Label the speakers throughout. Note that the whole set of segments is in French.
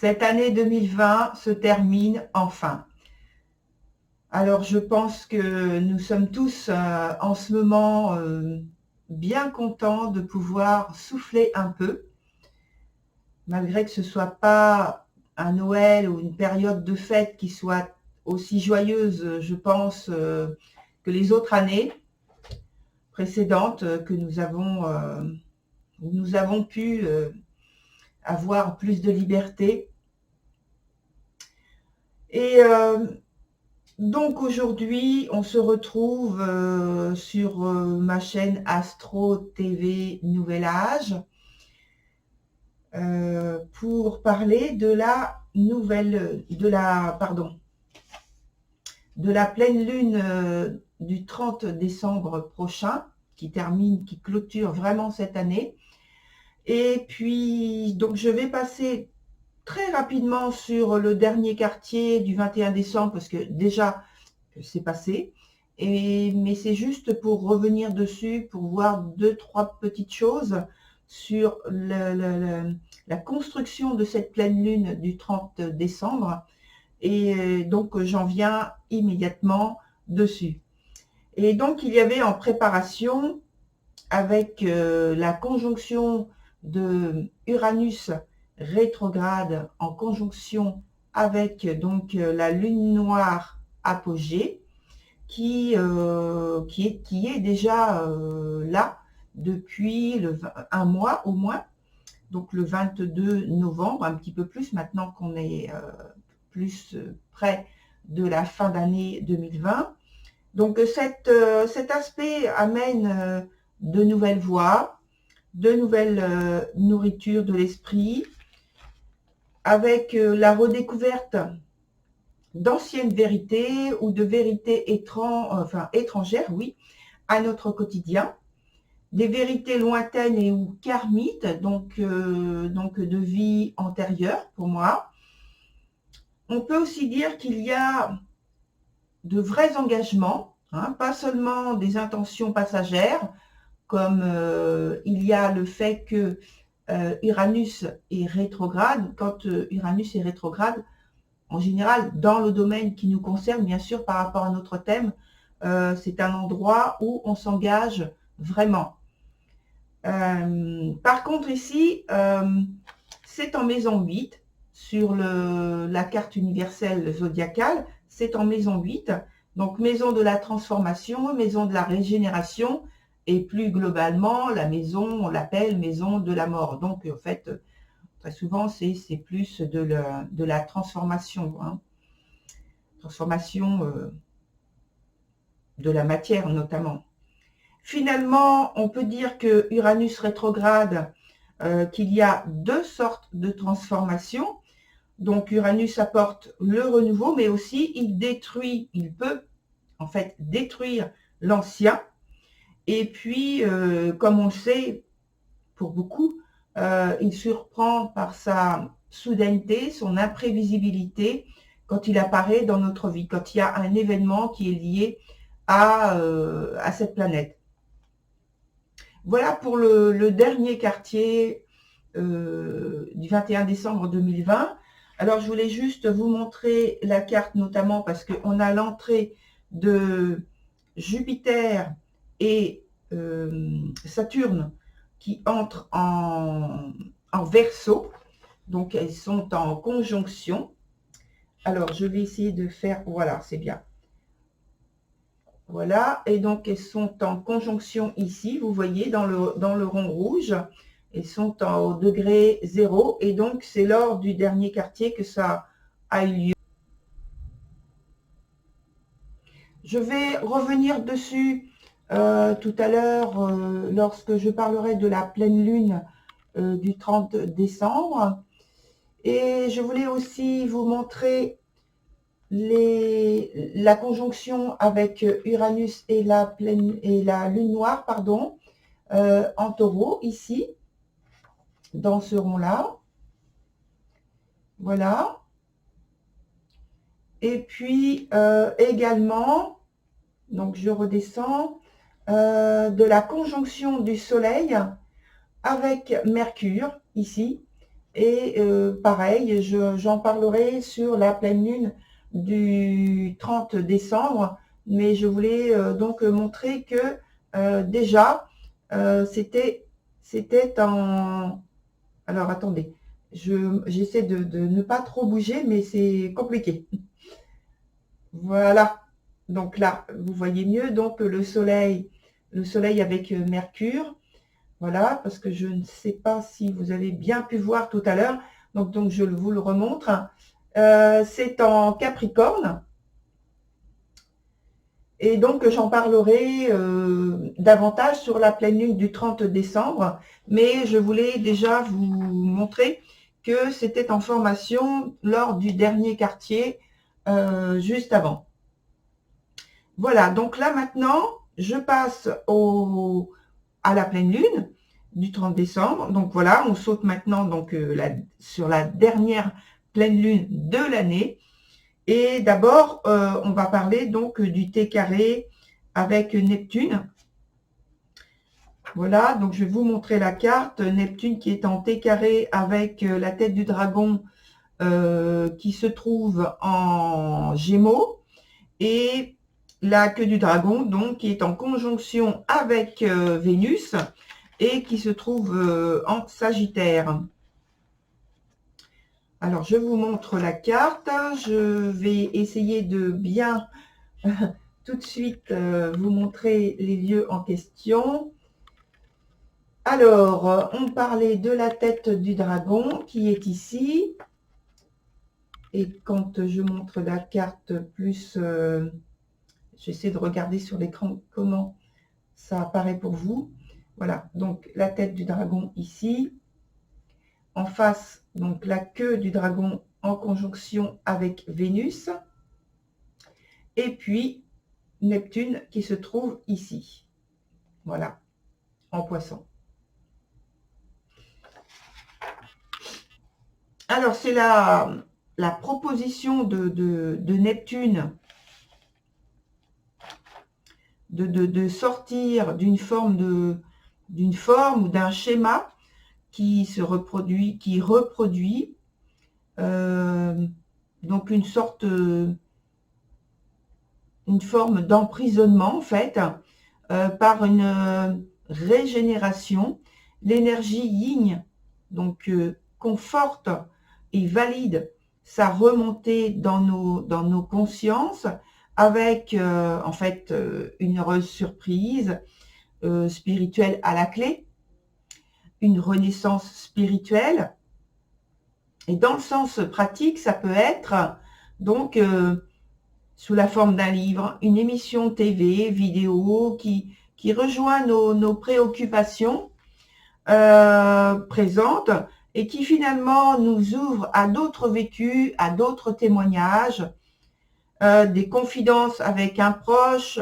Speaker 1: Cette année 2020 se termine enfin. Alors je pense que nous sommes tous en ce moment bien contents de pouvoir souffler un peu, malgré que ce ne soit pas un Noël ou une période de fête qui soit aussi joyeuse, je pense, que les autres années précédentes que où nous avons pu avoir plus de liberté. Et donc aujourd'hui, on se retrouve sur ma chaîne Astro TV Nouvel Âge pour parler de la pleine lune du 30 décembre prochain, qui clôture vraiment cette année. Et puis, donc je vais passer très rapidement sur le dernier quartier du 21 décembre, parce que déjà, c'est passé. Mais c'est juste pour revenir dessus, pour voir deux, trois petites choses sur la construction de cette pleine lune du 30 décembre. Et donc, j'en viens immédiatement dessus. Et donc, il y avait en préparation, avec la conjonction de Uranus rétrograde en conjonction avec donc la lune noire apogée qui est déjà là depuis un mois au moins, donc le 22 novembre, un petit peu plus maintenant qu'on est plus près de la fin d'année 2020. Donc cet aspect amène de nouvelles voies, de nouvelles nourritures de l'esprit, avec la redécouverte d'anciennes vérités ou de vérités étrangères, oui, à notre quotidien, des vérités lointaines et ou karmiques, donc de vie antérieure pour moi. On peut aussi dire qu'il y a de vrais engagements, pas seulement des intentions passagères, comme il y a le fait que Uranus est rétrograde. Quand Uranus est rétrograde, en général, dans le domaine qui nous concerne, bien sûr, par rapport à notre thème, c'est un endroit où on s'engage vraiment. Par contre, ici, c'est en maison 8, sur la carte universelle zodiacale, c'est en maison 8, donc maison de la transformation, maison de la régénération, et plus globalement, la maison, on l'appelle maison de la mort. Donc, en fait, très souvent, c'est plus de la transformation, transformation de la matière notamment. Finalement, on peut dire que Uranus rétrograde, qu'il y a deux sortes de transformations. Donc, Uranus apporte le renouveau, mais aussi il peut en fait détruire l'ancien. Et puis, comme on le sait, pour beaucoup, il surprend par sa soudaineté, son imprévisibilité, quand il apparaît dans notre vie, quand il y a un événement qui est lié à cette planète. Voilà pour le dernier quartier du 21 décembre 2020. Alors, je voulais juste vous montrer la carte, notamment parce qu'on a l'entrée de Jupiter et Saturne qui entrent en Verseau. Donc, elles sont en conjonction. Alors, je vais essayer de faire... Voilà, c'est bien. Voilà, et donc elles sont en conjonction ici, vous voyez, dans le rond rouge. Elles sont au degré 0, et donc c'est lors du dernier quartier que ça a eu lieu. Je vais revenir dessus tout à l'heure lorsque je parlerai de la pleine lune du 30 décembre. Et je voulais aussi vous montrer la conjonction avec Uranus et la lune noire, pardon, en taureau, ici, dans ce rond-là. Voilà. Et puis, également, donc je redescends, de la conjonction du Soleil avec Mercure, ici, Et pareil, j'en parlerai sur la pleine lune du 30 décembre, mais je voulais donc montrer que déjà, c'était en... Alors attendez, j'essaie de ne pas trop bouger, mais c'est compliqué. Voilà, donc là, vous voyez mieux, donc le soleil avec Mercure. Voilà, parce que je ne sais pas si vous avez bien pu voir tout à l'heure. Donc je vous le remontre. C'est en Capricorne. Et donc, j'en parlerai davantage sur la pleine lune du 30 décembre. Mais je voulais déjà vous montrer que c'était en formation lors du dernier quartier, juste avant. Voilà, donc là maintenant, je passe à la pleine lune du 30 décembre. Donc voilà, on saute maintenant donc, sur la dernière pleine lune de l'année. Et d'abord, on va parler donc du T carré avec Neptune. Voilà, donc je vais vous montrer la carte. Neptune qui est en T carré avec la tête du dragon qui se trouve en Gémeaux. Et la queue du dragon, donc, qui est en conjonction avec Vénus et qui se trouve en Sagittaire. Alors, je vous montre la carte. Je vais essayer de bien tout de suite vous montrer les lieux en question. Alors, on parlait de la tête du dragon qui est ici. Et quand je montre la carte plus, j'essaie de regarder sur l'écran comment ça apparaît pour vous. Voilà, donc la tête du dragon ici. En face, donc la queue du dragon en conjonction avec Vénus. Et puis, Neptune qui se trouve ici. Voilà, en poisson. Alors, c'est la proposition de Neptune de sortir d'une forme ou d'un schéma qui se reproduit, donc une forme d'emprisonnement en fait, par une régénération. L'énergie yin donc conforte et valide sa remontée dans nos consciences avec en fait une heureuse surprise spirituelle à la clé, une renaissance spirituelle. Et dans le sens pratique, ça peut être donc sous la forme d'un livre, une émission TV, vidéo qui rejoint nos préoccupations présentes et qui finalement nous ouvre à d'autres vécus, à d'autres témoignages, des confidences avec un proche,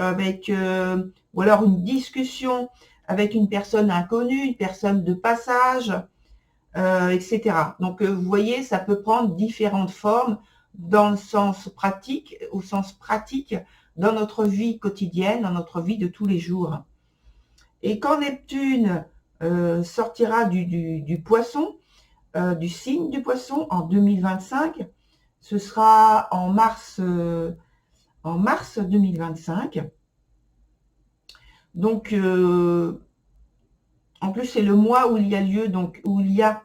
Speaker 1: ou alors une discussion avec une personne inconnue, une personne de passage, etc. Donc, vous voyez, ça peut prendre différentes formes dans le sens pratique, au sens pratique, dans notre vie quotidienne, dans notre vie de tous les jours. Et quand Neptune sortira du poisson, du signe du poisson en 2025, ce sera en mars 2025. Donc, en plus, c'est le mois où il y a lieu, donc où il y a,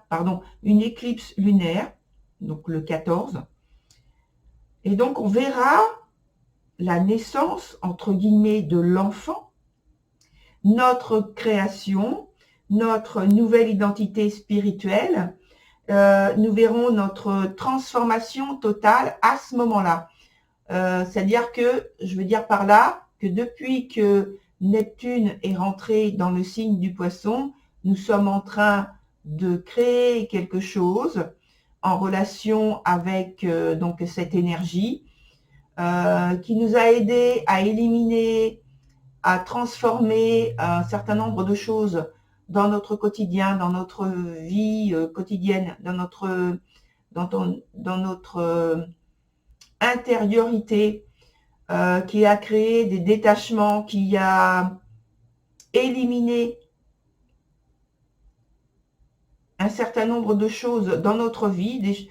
Speaker 1: une éclipse lunaire, donc le 14. Et donc, on verra la naissance, entre guillemets, de l'enfant, notre création, notre nouvelle identité spirituelle. Nous verrons notre transformation totale à ce moment-là. C'est-à-dire que, je veux dire par là, que depuis que Neptune est rentré dans le signe du poisson, nous sommes en train de créer quelque chose en relation avec donc cette énergie qui nous a aidé à éliminer, à transformer un certain nombre de choses dans notre quotidien, dans notre vie quotidienne, dans notre intériorité, qui a créé des détachements, qui a éliminé un un certain nombre de choses dans notre vie,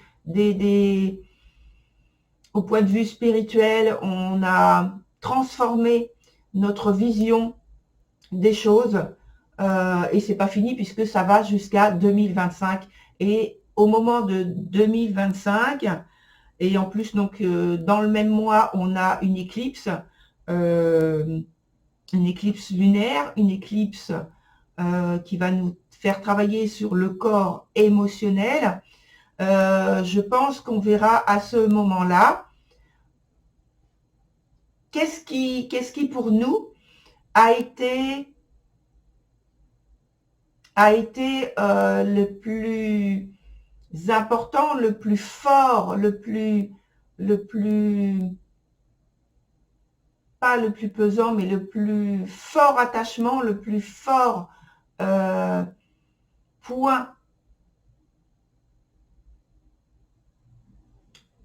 Speaker 1: au point de vue spirituel, on a transformé notre vision des choses et c'est pas fini puisque ça va jusqu'à 2025. Et au moment de 2025, et en plus donc dans le même mois, on a une éclipse lunaire, une éclipse qui va nous faire travailler sur le corps émotionnel. Je pense qu'on verra à ce moment-là qu'est-ce qui pour nous a été le plus important, le plus fort, pas le plus pesant, mais le plus fort attachement, le plus fort point.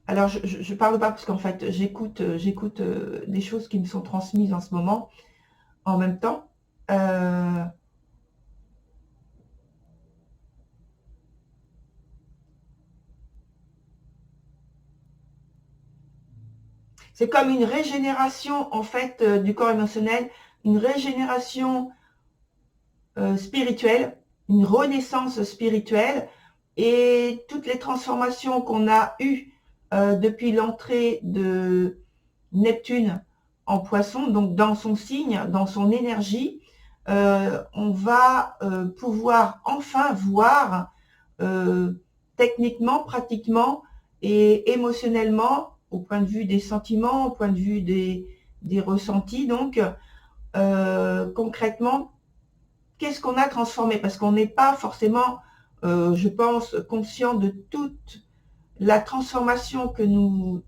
Speaker 1: Alors, je parle pas parce qu'en fait, j'écoute des choses qui me sont transmises en ce moment, en même temps. C'est comme une régénération, en fait, du corps émotionnel, une régénération spirituelle, une renaissance spirituelle, et toutes les transformations qu'on a eues depuis l'entrée de Neptune en Poisson, donc dans son signe, dans son énergie, on va pouvoir enfin voir techniquement, pratiquement et émotionnellement, au point de vue des sentiments, au point de vue des ressentis, donc concrètement, qu'est-ce qu'on a transformé? Parce qu'on n'est pas forcément, je pense, conscient de toute la transformation que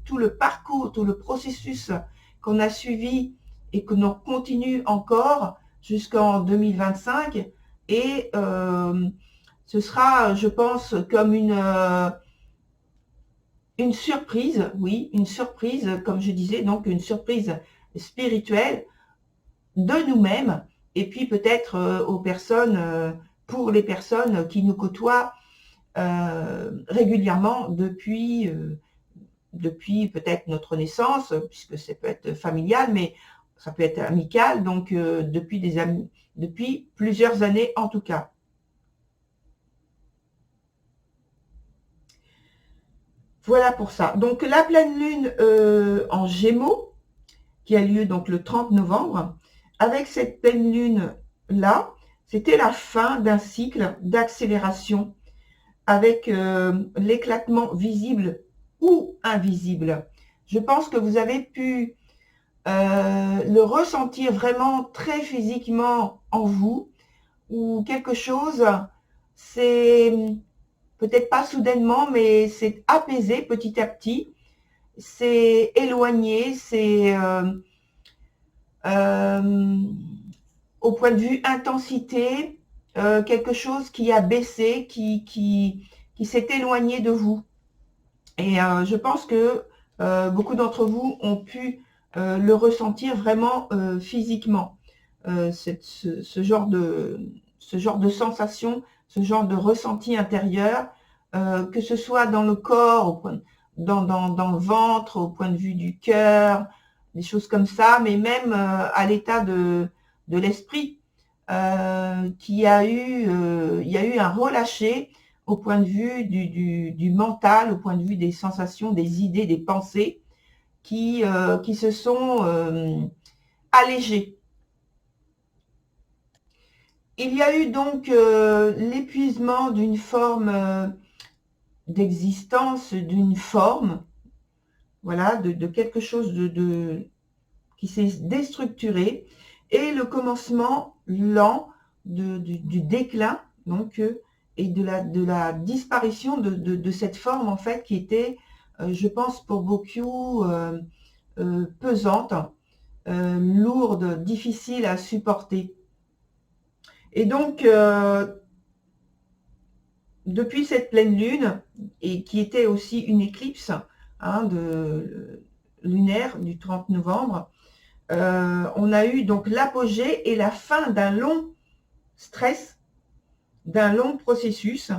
Speaker 1: tout le parcours, tout le processus qu'on a suivi et que l'on continue encore jusqu'en 2025. Et ce sera, je pense, comme une surprise, oui, une surprise, comme je disais, donc une surprise spirituelle de nous-mêmes, et puis peut-être aux personnes, pour les personnes qui nous côtoient régulièrement depuis peut-être notre naissance, puisque ça peut être familial, mais ça peut être amical, donc depuis plusieurs années en tout cas. Voilà pour ça. Donc la pleine lune en Gémeaux, qui a lieu donc le 30 novembre, avec cette pleine lune là, c'était la fin d'un cycle d'accélération avec l'éclatement visible ou invisible. Je pense que vous avez pu le ressentir vraiment très physiquement en vous, ou quelque chose, c'est peut-être pas soudainement, mais c'est apaisé petit à petit, c'est éloigné, c'est au point de vue intensité, quelque chose qui a baissé, qui s'est éloigné de vous. Et je pense que beaucoup d'entre vous ont pu le ressentir vraiment physiquement, ce genre de sensation, ce genre de ressenti intérieur, que ce soit dans le corps, dans le ventre, au point de vue du cœur, des choses comme ça, mais même à l'état de l'esprit, il y a eu un relâché au point de vue du mental, au point de vue des sensations, des idées, des pensées qui se sont allégées. Il y a eu donc l'épuisement d'une forme d'existence, d'une forme, voilà, de quelque chose qui s'est déstructuré, et le commencement lent du déclin, donc, et de la disparition de cette forme, en fait, qui était, je pense, pour beaucoup pesante, lourde, difficile à supporter. Et donc, depuis cette pleine lune, et qui était aussi une éclipse lunaire du 30 novembre, on a eu donc l'apogée et la fin d'un long stress, d'un long processus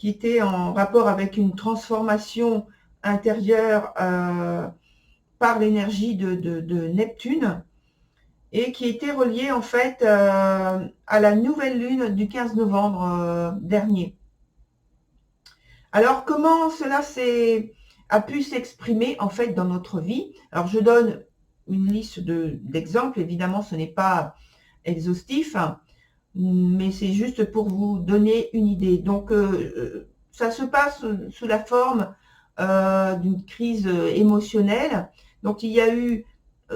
Speaker 1: qui était en rapport avec une transformation intérieure par l'énergie de Neptune, et qui était relié en fait à la nouvelle lune du 15 novembre dernier. Alors comment cela a pu s'exprimer en fait dans notre vie? Alors je donne une liste d'exemples, évidemment ce n'est pas exhaustif, mais c'est juste pour vous donner une idée. Donc ça se passe sous la forme d'une crise émotionnelle. Donc il y a eu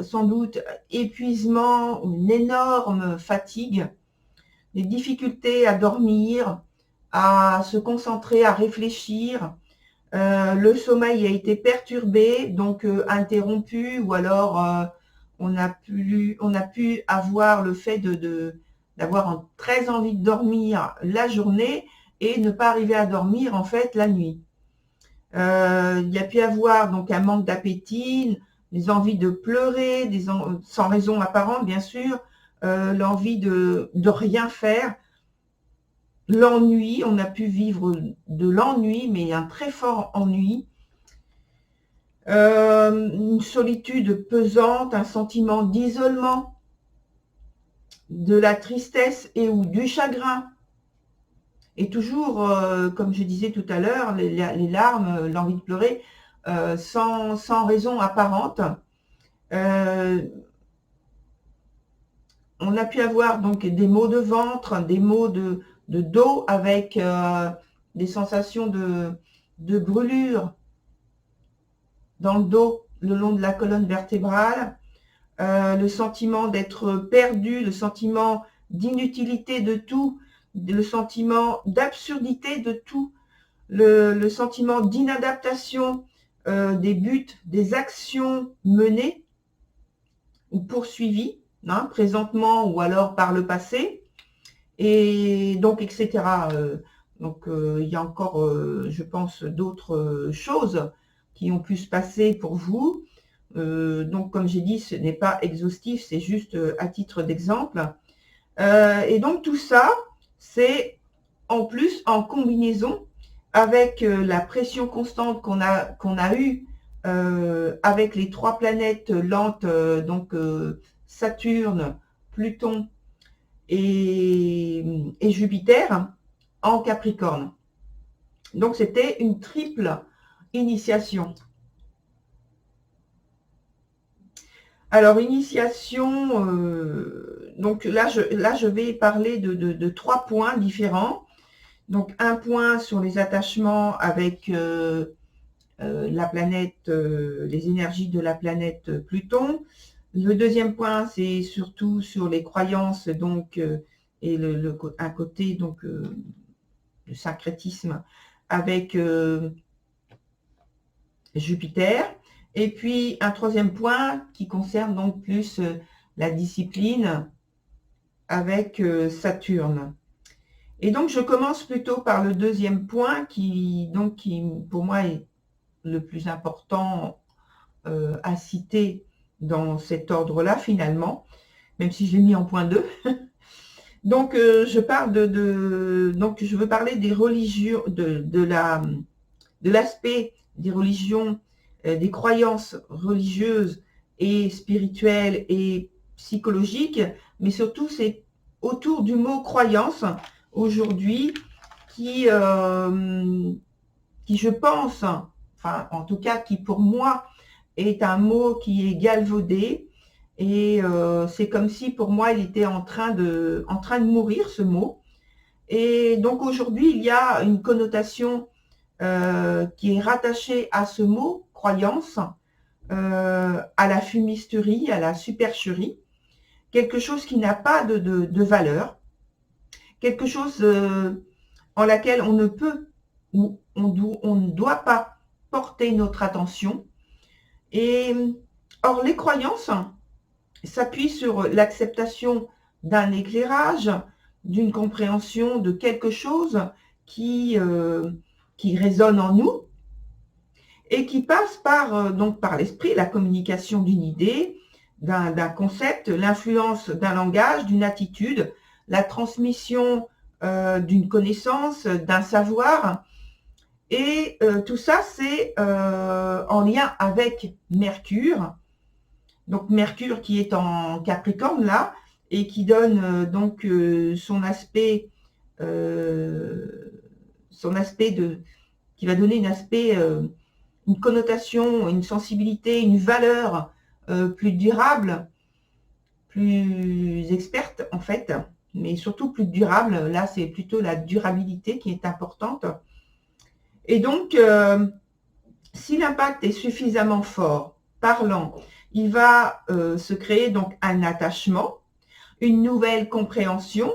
Speaker 1: sans doute épuisement, une énorme fatigue, des difficultés à dormir, à se concentrer, à réfléchir. Le sommeil a été perturbé, donc interrompu, ou alors on a pu avoir le fait d'avoir très envie de dormir la journée et ne pas arriver à dormir en fait la nuit. Il y a pu avoir donc un manque d'appétit, des envies de pleurer, sans raison apparente bien sûr, l'envie de rien faire, l'ennui, on a pu vivre de l'ennui, mais un très fort ennui, une solitude pesante, un sentiment d'isolement, de la tristesse et ou du chagrin. Et toujours, comme je disais tout à l'heure, les larmes, l'envie de pleurer, sans raison apparente. On a pu avoir donc des maux de ventre, des maux de dos avec des sensations de brûlure dans le dos, le long de la colonne vertébrale, le sentiment d'être perdu, le sentiment d'inutilité de tout, le sentiment d'absurdité de tout, le sentiment d'inadaptation des buts, des actions menées ou poursuivies, hein, présentement ou alors par le passé, et donc etc. Donc il y a encore, je pense, d'autres choses qui ont pu se passer pour vous. Donc comme j'ai dit, ce n'est pas exhaustif, c'est juste à titre d'exemple. Et donc tout ça, c'est en plus en combinaison avec la pression constante qu'on a eue avec les 3 planètes lentes, donc Saturne, Pluton et Jupiter en Capricorne. Donc c'était une triple initiation. Alors initiation, donc là je vais parler de 3 points différents. Donc un point sur les attachements avec la planète, les énergies de la planète Pluton. Le deuxième point, c'est surtout sur les croyances, donc, et un côté donc de syncrétisme avec Jupiter. Et puis un troisième point qui concerne donc plus la discipline avec Saturne. Et donc je commence plutôt par le deuxième point qui pour moi est le plus important à citer dans cet ordre-là finalement, même si je l'ai mis en point 2. Donc je veux parler des religions, de l'aspect des religions, des croyances religieuses et spirituelles et psychologiques, mais surtout c'est autour du mot croyance aujourd'hui qui je pense, enfin en tout cas qui pour moi est un mot qui est galvaudé, et c'est comme si pour moi il était en train de mourir, ce mot. Et donc aujourd'hui il y a une connotation qui est rattachée à ce mot croyance, à la fumisterie, à la supercherie, quelque chose qui n'a pas de valeur, quelque chose en laquelle on ne peut ou on ne doit pas porter notre attention. Et or les croyances s'appuient sur l'acceptation d'un éclairage, d'une compréhension de quelque chose qui résonne en nous et qui passe par l'esprit, la communication d'une idée, d'un concept, l'influence d'un langage, d'une attitude, la transmission d'une connaissance, d'un savoir, Et tout ça, c'est en lien avec Mercure. Donc Mercure qui est en Capricorne là, et qui donne donc son aspect qui va donner un aspect, une connotation, une sensibilité, une valeur plus durable, plus experte en fait, mais surtout plus durable. Là, c'est plutôt la durabilité qui est importante. Et donc, si l'impact est suffisamment fort, parlant, il va se créer donc un attachement, une nouvelle compréhension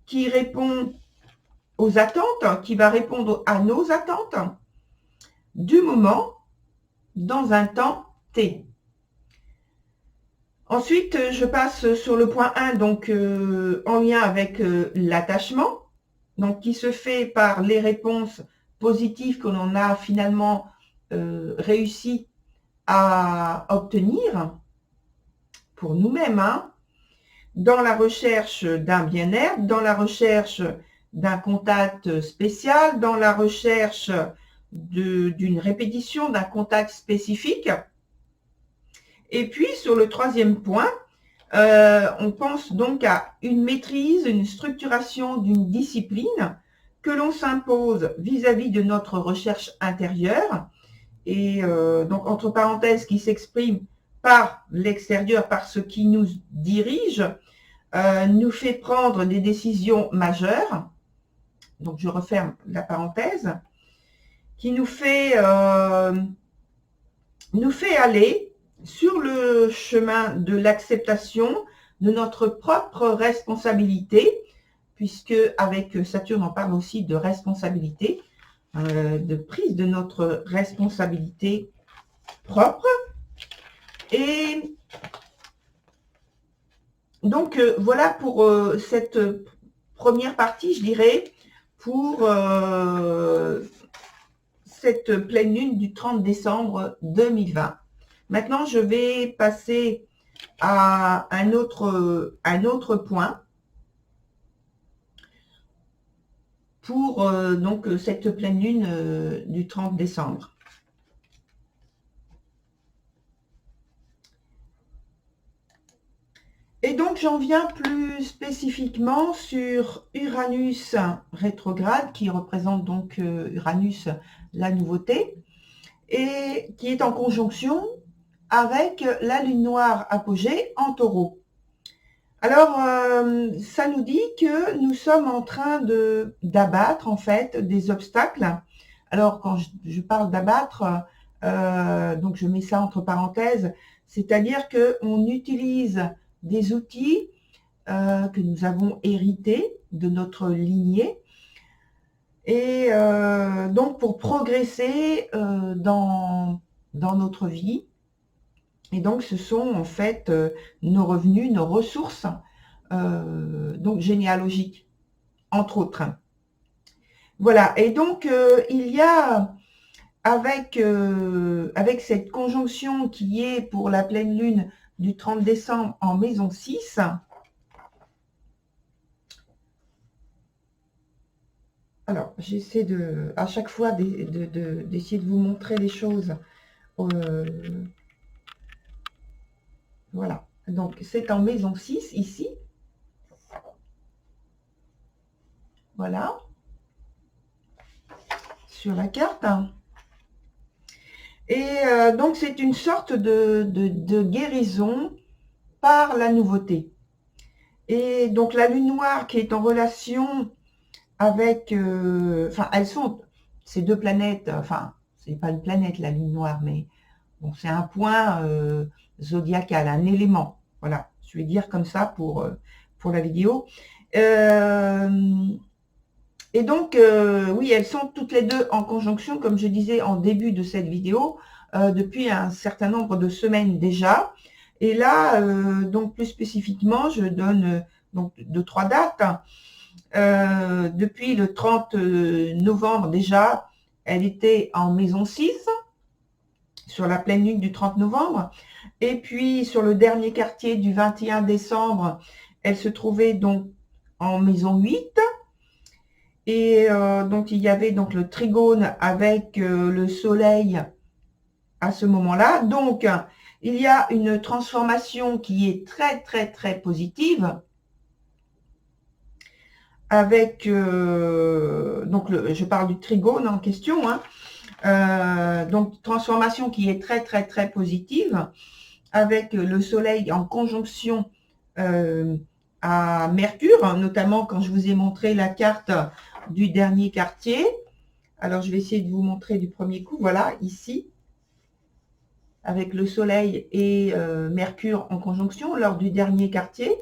Speaker 1: qui répond aux attentes, qui va répondre à nos attentes du moment dans un temps T. Ensuite, je passe sur le point 1, donc en lien avec l'attachement, donc qui se fait par les réponses positives que l'on a finalement réussi à obtenir pour nous-mêmes, hein, dans la recherche d'un bien-être, dans la recherche d'un contact spécial, dans la recherche d'une répétition, d'un contact spécifique. Et puis, sur le troisième point, on pense donc à une maîtrise, une structuration d'une discipline que l'on s'impose vis-à-vis de notre recherche intérieure, et donc entre parenthèses qui s'exprime par l'extérieur, par ce qui nous dirige, nous fait prendre des décisions majeures, donc je referme la parenthèse, qui nous fait aller sur le chemin de l'acceptation de notre propre responsabilité, puisque avec Saturne, on parle aussi de responsabilité, de prise de notre responsabilité propre. Et donc, voilà pour cette première partie, je dirais, pour cette pleine lune du 30 décembre 2020. Maintenant, je vais passer à un autre point pour donc cette pleine lune du 30 décembre. Et donc, j'en viens plus spécifiquement sur Uranus rétrograde, qui représente donc Uranus, la nouveauté, et qui est en conjonction avec la lune noire apogée en taureau. Alors, ça nous dit que nous sommes en train d'abattre en fait des obstacles. Alors, quand je parle d'abattre, donc je mets ça entre parenthèses, c'est-à-dire qu'on utilise des outils que nous avons hérités de notre lignée, et donc pour progresser dans notre vie. Et donc ce sont en fait nos revenus, nos ressources, donc généalogiques, entre autres. Voilà, et donc il y a avec cette conjonction qui est pour la pleine lune du 30 décembre en maison 6, alors j'essaie à chaque fois d'essayer de vous montrer les choses. Voilà, donc c'est en maison 6 ici. Voilà, sur la carte. Et donc c'est une sorte de guérison par la nouveauté. Et donc la lune noire qui est en relation avec, enfin elles sont, ces deux planètes, enfin c'est pas une planète la lune noire, mais bon c'est un point zodiacal, un élément, voilà, je vais dire comme ça pour la vidéo. Et donc, oui, elles sont toutes les deux en conjonction, comme je disais en début de cette vidéo, depuis un certain nombre de semaines déjà. Et là, donc plus spécifiquement, je donne donc 2-3 dates. Depuis le 30 novembre déjà, elle était en maison 6, sur la pleine lune du 30 novembre. Et puis, sur le dernier quartier du 21 décembre, elle se trouvait donc en maison 8. Et donc, il y avait donc le trigone avec le soleil à ce moment-là. Donc, il y a une transformation qui est très, très, très positive avec, donc je parle du trigone en question, hein. Donc, transformation qui est très, très, très positive avec le soleil en conjonction à Mercure, hein, notamment quand je vous ai montré la carte du dernier quartier. Alors, je vais essayer de vous montrer du premier coup. Voilà, ici, avec le soleil et Mercure en conjonction lors du dernier quartier.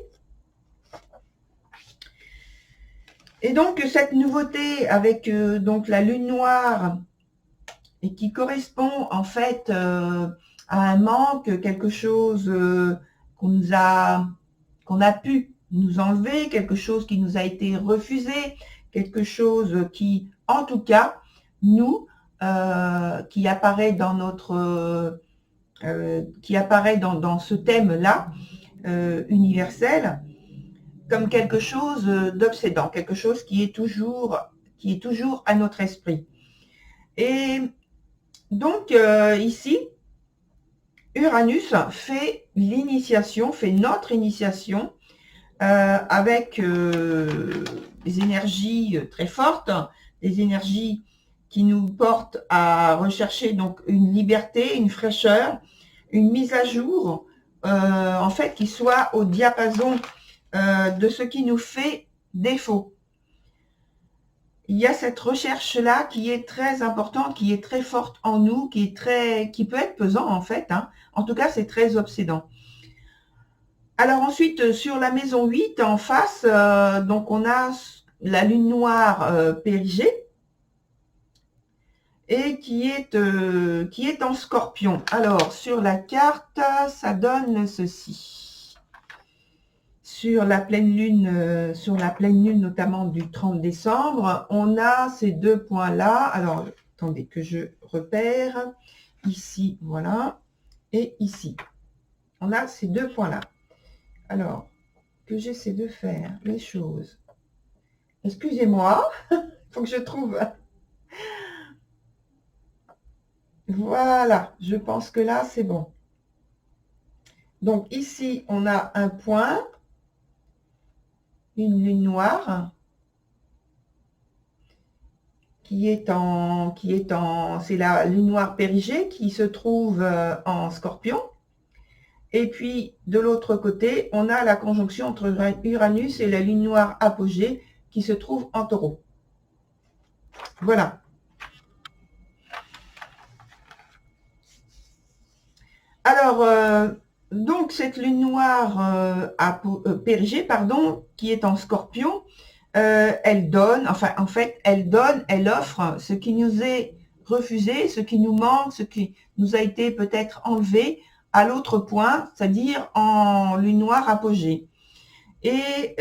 Speaker 1: Et donc, cette nouveauté avec donc la lune noire et qui correspond en fait à un manque, quelque chose qu'on a pu nous enlever, quelque chose qui nous a été refusé, quelque chose qui, en tout cas, nous, qui apparaît dans notre, qui apparaît dans ce thème-là, universel, comme quelque chose d'obsédant, quelque chose qui est toujours à notre esprit. Et donc, ici, Uranus fait l'initiation, fait notre initiation avec des énergies très fortes, des énergies qui nous portent à rechercher donc une liberté, une fraîcheur, une mise à jour, en fait, qui soit au diapason de ce qui nous fait défaut. Il y a cette recherche-là qui est très importante, qui est très forte en nous, qui peut être pesant en fait, hein. En tout cas, c'est très obsédant. Alors ensuite, sur la maison 8, en face, donc on a la lune noire Périgée et qui est en Scorpion. Alors, sur la carte, ça donne ceci. Sur la pleine lune notamment du 30 décembre, on a ces deux points-là. Alors, attendez que je repère. Ici, voilà. Et ici. On a ces deux points-là. Alors, que j'essaie de faire les choses. Excusez-moi, il faut que je trouve. Voilà, je pense que là, c'est bon. Donc, ici, on a un point, une lune noire, c'est la lune noire Périgée qui se trouve en Scorpion. Et puis, de l'autre côté, on a la conjonction entre Uranus et la lune noire Apogée qui se trouve en Taureau. Voilà. Alors, donc, cette lune noire Périgée, pardon, qui est en Scorpion, elle donne, enfin, en fait, elle offre ce qui nous est refusé, ce qui nous manque, ce qui nous a été peut-être enlevé à l'autre point, c'est-à-dire en lune noire Apogée. Et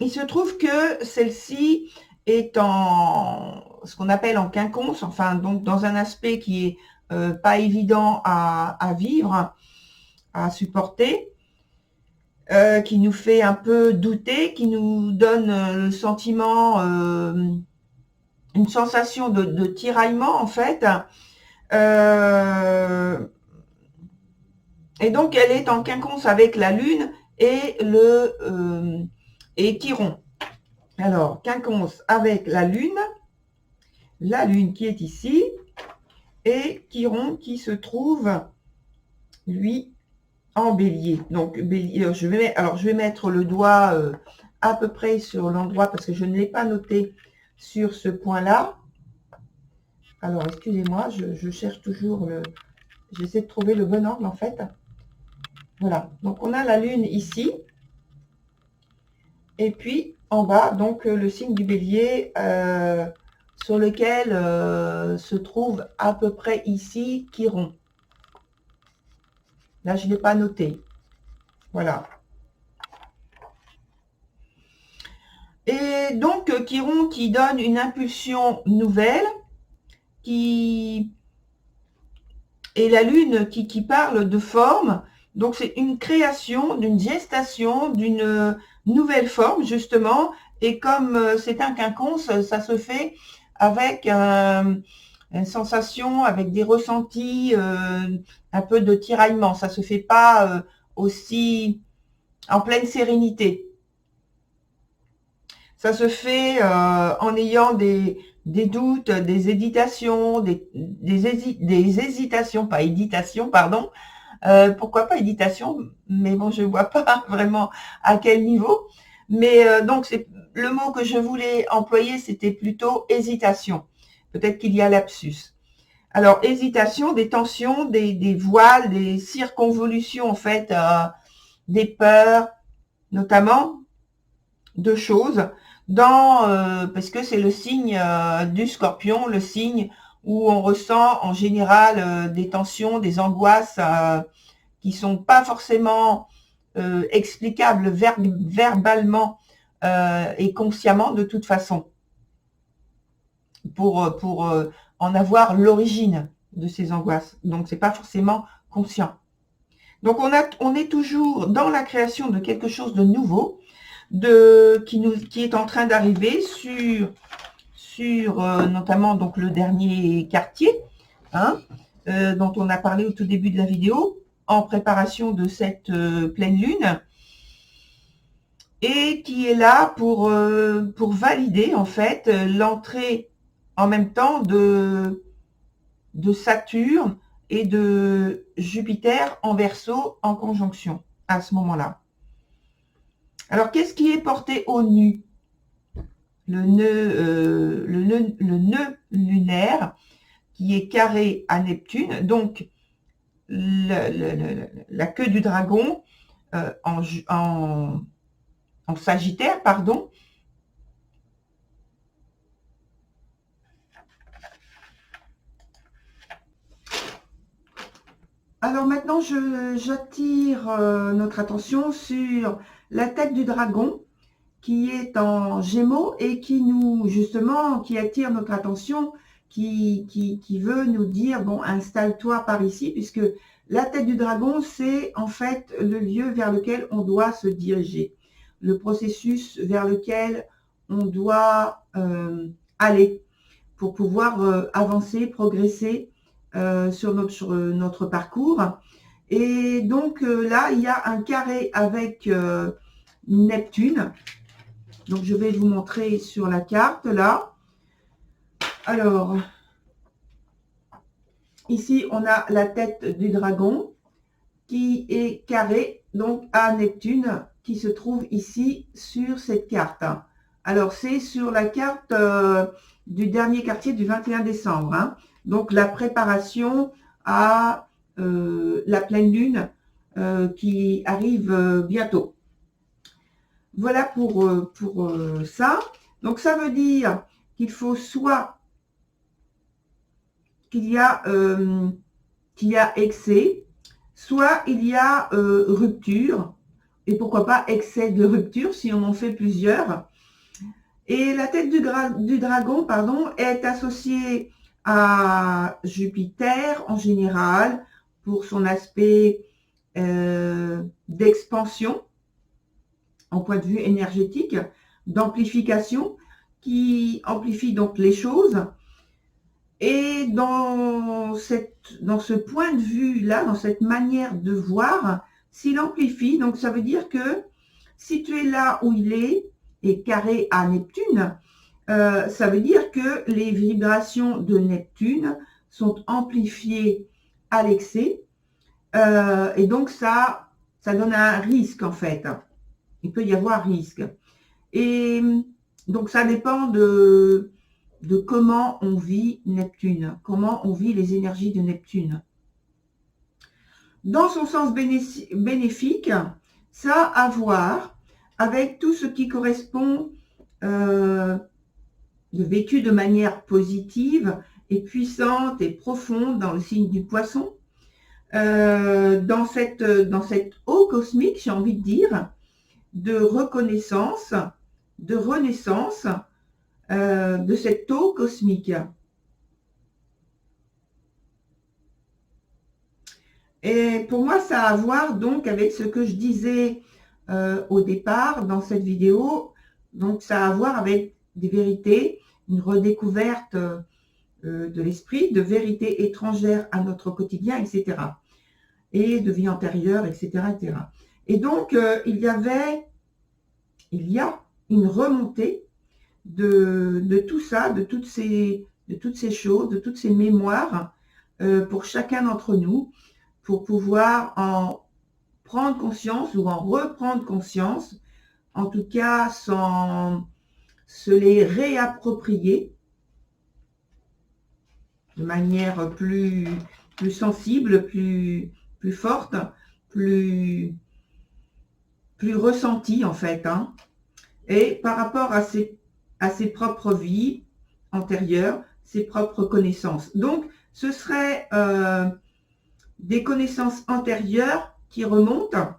Speaker 1: il se trouve que celle-ci est en ce qu'on appelle en quinconce, enfin donc dans un aspect qui est pas évident à vivre, à supporter, qui nous fait un peu douter, qui nous donne le sentiment, une sensation de tiraillement en fait. Et donc elle est en quinconce avec la Lune et et Chiron. Alors, quinconce avec la Lune qui est ici, et Chiron qui se trouve, lui, en bélier. Donc, bélier, je vais mettre le doigt à peu près sur l'endroit, parce que je ne l'ai pas noté sur ce point-là. Alors, excusez-moi, je cherche toujours j'essaie de trouver le bon angle, en fait. Voilà, donc on a la Lune ici, et puis en bas, donc le signe du bélier, sur lequel se trouve à peu près ici Chiron. Là, je ne l'ai pas noté. Voilà. Et donc, Chiron qui donne une impulsion nouvelle, et la Lune qui parle de forme, Donc, c'est une création, d'une gestation, d'une nouvelle forme, justement. Et comme c'est un quinconce, ça se fait avec une sensation, avec des ressentis, un peu de tiraillement. Ça se fait pas aussi en pleine sérénité. Ça se fait en ayant des doutes, des hésitations, des hésitations, pas hésitation, pardon. Pourquoi pas hésitation, mais bon, je ne vois pas vraiment à quel niveau. Mais donc, c'est le mot que je voulais employer, c'était plutôt hésitation. Peut-être qu'il y a lapsus. Alors, hésitation, des tensions, des voiles, des circonvolutions, en fait, des peurs, notamment, de choses, parce que c'est le signe du scorpion, le signe où on ressent en général des tensions, des angoisses qui sont pas forcément explicables verbalement et consciemment de toute façon, pour en avoir l'origine de ces angoisses. Donc, c'est pas forcément conscient. Donc, on est toujours dans la création de quelque chose de nouveau, qui est en train d'arriver sur notamment donc le dernier quartier, hein, dont on a parlé au tout début de la vidéo, en préparation de cette pleine lune, et qui est là pour valider en fait l'entrée en même temps de Saturne et de Jupiter en Verseau en conjonction à ce moment-là. Alors, qu'est-ce qui est porté au nu? Le nœud lunaire qui est carré à Neptune, donc la queue du dragon en Sagittaire, pardon. Alors maintenant, j'attire notre attention sur la tête du dragon qui est en Gémeaux et qui qui attire notre attention, qui veut nous dire, bon, installe-toi par ici, puisque la tête du dragon, c'est en fait le lieu vers lequel on doit se diriger, le processus vers lequel on doit aller pour pouvoir avancer, progresser sur notre parcours. Et donc là, il y a un carré avec Neptune. Donc, je vais vous montrer sur la carte, là. Alors, ici, on a la tête du dragon qui est carrée, donc à Neptune, qui se trouve ici sur cette carte. Alors, c'est sur la carte du dernier quartier du 21 décembre. Hein. Donc, la préparation à la pleine lune qui arrive bientôt. Voilà pour ça. Donc, ça veut dire qu'il faut soit qu'il y a excès, soit il y a rupture, et pourquoi pas excès de rupture si on en fait plusieurs. Et la tête du dragon, pardon, est associée à Jupiter en général pour son aspect d'expansion en point de vue énergétique, d'amplification, qui amplifie donc les choses. Et dans ce point de vue-là, dans cette manière de voir, s'il amplifie, donc ça veut dire que si tu es là où il est, et carré à Neptune, ça veut dire que les vibrations de Neptune sont amplifiées à l'excès. Et donc ça donne un risque en fait. Il peut y avoir risque. Et donc, ça dépend de comment on vit Neptune, comment on vit les énergies de Neptune. Dans son sens bénéfique, ça a à voir avec tout ce qui correspond de vécu de manière positive et puissante et profonde dans le signe du Poisson. Dans cette eau cosmique, j'ai envie de dire, de reconnaissance, de renaissance de cette eau cosmique. Et pour moi, ça a à voir donc avec ce que je disais au départ dans cette vidéo. Donc, ça a à voir avec des vérités, une redécouverte de l'esprit, de vérités étrangères à notre quotidien, etc. Et de vie antérieure, etc. etc. Et donc, il y a une remontée de tout ça, de toutes ces choses, de toutes ces mémoires pour chacun d'entre nous, pour pouvoir en prendre conscience ou en reprendre conscience, en tout cas sans se les réapproprier de manière plus sensible, plus forte, plus ressentie en fait, hein. Et par rapport à ses propres vies antérieures, ses propres connaissances. Donc, ce serait des connaissances antérieures qui remontent.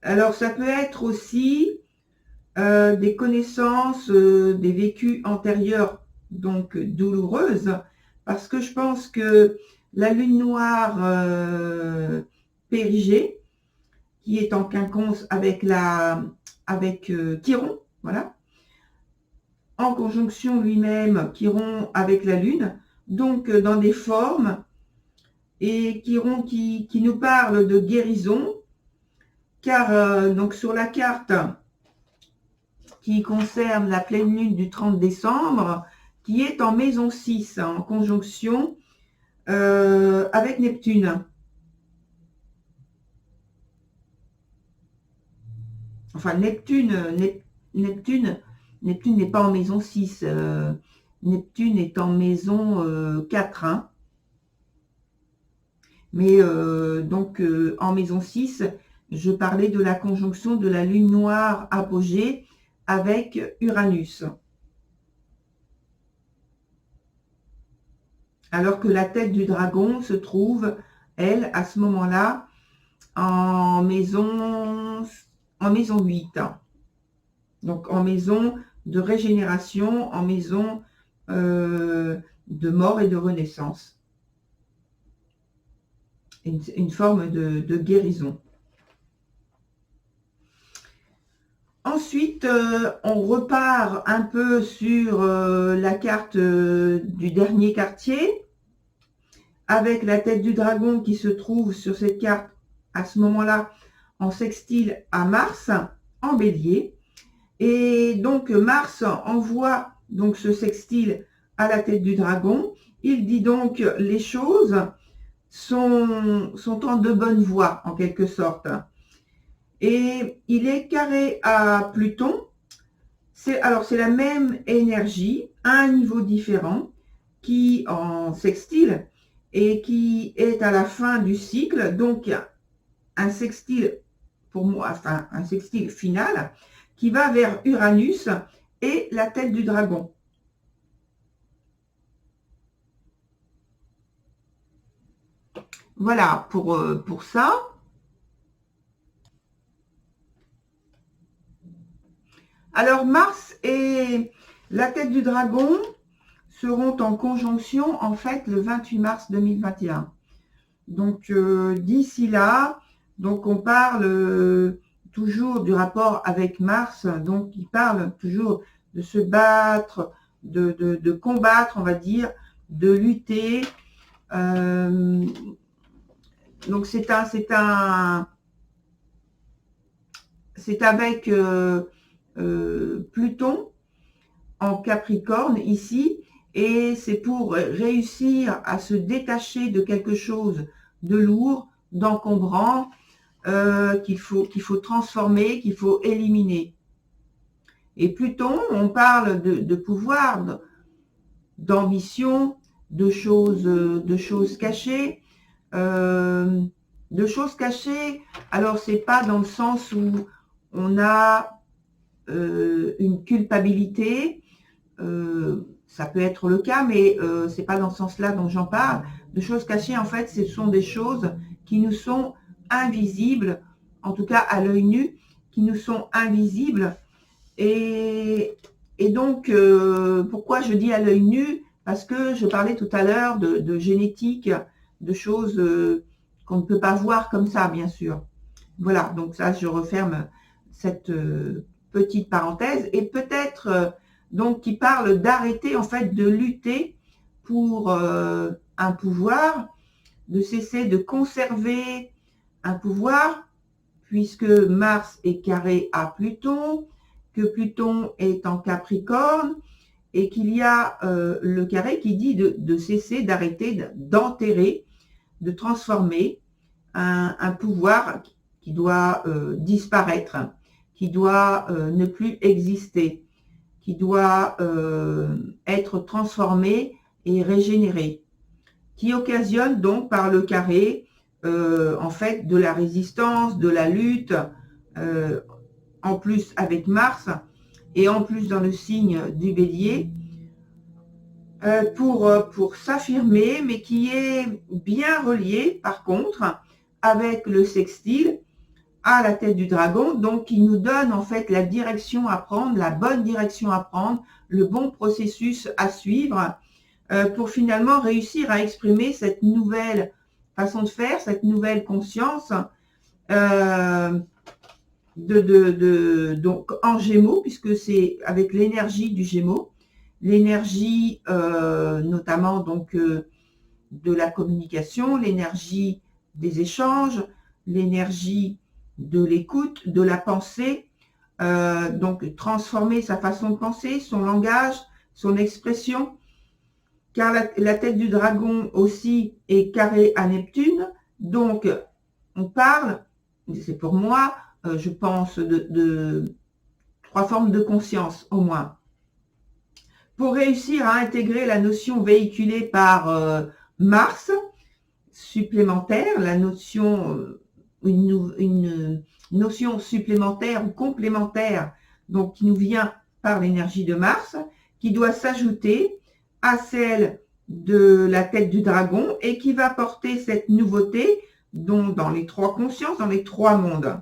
Speaker 1: Alors, ça peut être aussi des connaissances, des vécus antérieurs, donc douloureuses, parce que je pense que la lune noire périgée, qui est en quinconce avec Chiron, voilà, en conjonction lui-même, Chiron avec la lune, donc dans des formes, et Chiron qui nous parle de guérison, car donc sur la carte qui concerne la pleine lune du 30 décembre, qui est en maison 6, en conjonction avec Neptune. Enfin, Neptune n'est pas en maison 6. Neptune est en maison 4. Hein. Mais donc, en maison 6, je parlais de la conjonction de la lune noire apogée avec Uranus. Alors que la tête du dragon se trouve, elle, à ce moment-là, en maison 8. Donc, en maison de régénération, en maison de mort et de renaissance. Une forme de guérison. Ensuite, on repart un peu sur la carte du dernier quartier, avec la tête du dragon qui se trouve sur cette carte, à ce moment-là, en sextile à Mars, en bélier. Et donc, Mars envoie donc ce sextile à la tête du dragon. Il dit donc les choses sont en de bonne voie, en quelque sorte. Et il est carré à Pluton. Alors, c'est la même énergie, à un niveau différent, qui en sextile et qui est à la fin du cycle. Donc, un sextile, pour moi, enfin, un sextile final, qui va vers Uranus et la tête du dragon. Voilà pour ça. Alors, Mars et la tête du dragon seront en conjonction, en fait, le 28 mars 2021. Donc, d'ici là, donc on parle toujours du rapport avec Mars, donc il parle toujours de se battre, de combattre, on va dire, de lutter. Donc, c'est avec Pluton en Capricorne ici, et c'est pour réussir à se détacher de quelque chose de lourd, d'encombrant, qu'il faut transformer, qu'il faut éliminer. Et Pluton, on parle de pouvoir, d'ambition, de choses cachées, alors c'est pas dans le sens où on a une culpabilité, ça peut être le cas, mais c'est pas dans ce sens-là dont j'en parle. De choses cachées, en fait, ce sont des choses qui nous sont invisibles, en tout cas à l'œil nu, qui nous sont invisibles. Et donc, pourquoi je dis à l'œil nu? Parce que je parlais tout à l'heure de génétique, de choses qu'on ne peut pas voir comme ça, bien sûr. Voilà, donc ça, je referme cette petite parenthèse. Et peut-être, donc, qui parle d'arrêter, en fait, de lutter pour un pouvoir, de cesser de conserver un pouvoir, puisque Mars est carré à Pluton, que Pluton est en Capricorne, et qu'il y a le carré qui dit de cesser, d'arrêter, d'enterrer, de transformer un pouvoir qui doit disparaître, qui doit ne plus exister, qui doit être transformé et régénéré, qui occasionne donc par le carré en fait de la résistance, de la lutte, en plus avec Mars et en plus dans le signe du Bélier, pour s'affirmer, mais qui est bien relié par contre avec le sextile à la tête du dragon, donc qui nous donne en fait la direction à prendre, la bonne direction à prendre, le bon processus à suivre pour finalement réussir à exprimer cette nouvelle façon de faire, cette nouvelle conscience donc en Gémeaux, puisque c'est avec l'énergie du Gémeaux, l'énergie notamment donc de la communication, l'énergie des échanges, l'énergie de l'écoute, de la pensée, donc transformer sa façon de penser, son langage, son expression, car la tête du dragon aussi est carrée à Neptune, donc on parle, c'est pour moi, je pense, de 3 formes de conscience au moins. Pour réussir à intégrer la notion véhiculée par Mars supplémentaire, la notion, une notion supplémentaire ou complémentaire, donc qui nous vient par l'énergie de Mars, qui doit s'ajouter à celle de la tête du dragon et qui va porter cette nouveauté donc dans les 3 consciences, dans les 3 mondes.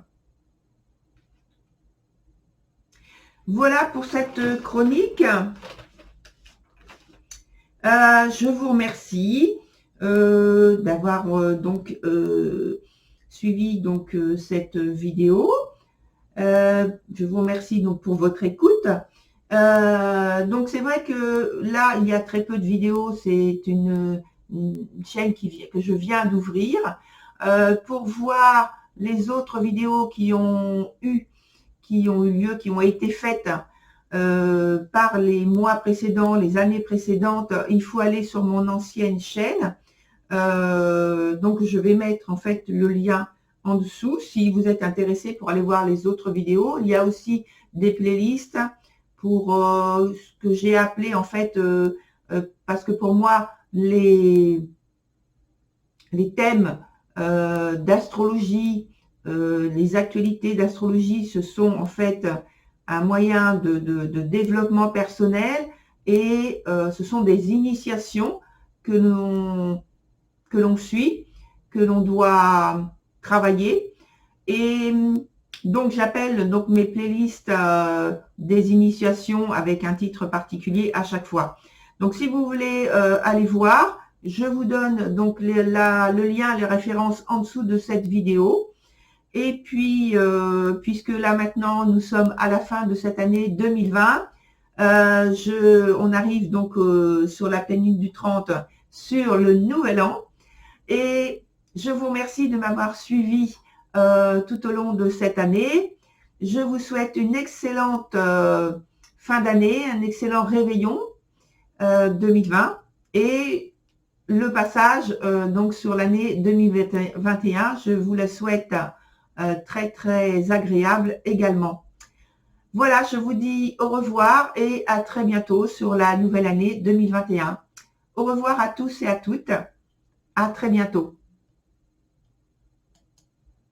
Speaker 1: Voilà pour cette chronique. Je vous remercie d'avoir donc suivi donc cette vidéo. Je vous remercie donc pour votre écoute. Donc c'est vrai que là il y a très peu de vidéos, c'est une chaîne que je viens d'ouvrir. Pour voir les autres vidéos qui ont eu lieu, qui ont été faites par les mois précédents, les années précédentes, il faut aller sur mon ancienne chaîne. Donc je vais mettre en fait le lien en dessous si vous êtes intéressé pour aller voir les autres vidéos. Il y a aussi des playlists pour ce que j'ai appelé en fait, parce que pour moi les thèmes d'astrologie, les actualités d'astrologie, ce sont en fait un moyen de développement personnel et ce sont des initiations que l'on suit, que l'on doit travailler. Et donc j'appelle donc mes playlists des initiations avec un titre particulier à chaque fois. Donc si vous voulez aller voir, je vous donne donc le lien, les références en dessous de cette vidéo. Et puis, puisque là maintenant nous sommes à la fin de cette année 2020, on arrive donc sur la pleine du 30, sur le nouvel an. Et je vous remercie de m'avoir suivi tout au long de cette année. Je vous souhaite une excellente fin d'année, un excellent réveillon 2020 et le passage donc sur l'année 2021. Je vous le souhaite très très agréable également. Voilà, je vous dis au revoir et à très bientôt sur la nouvelle année 2021. Au revoir à tous et à toutes. À très bientôt.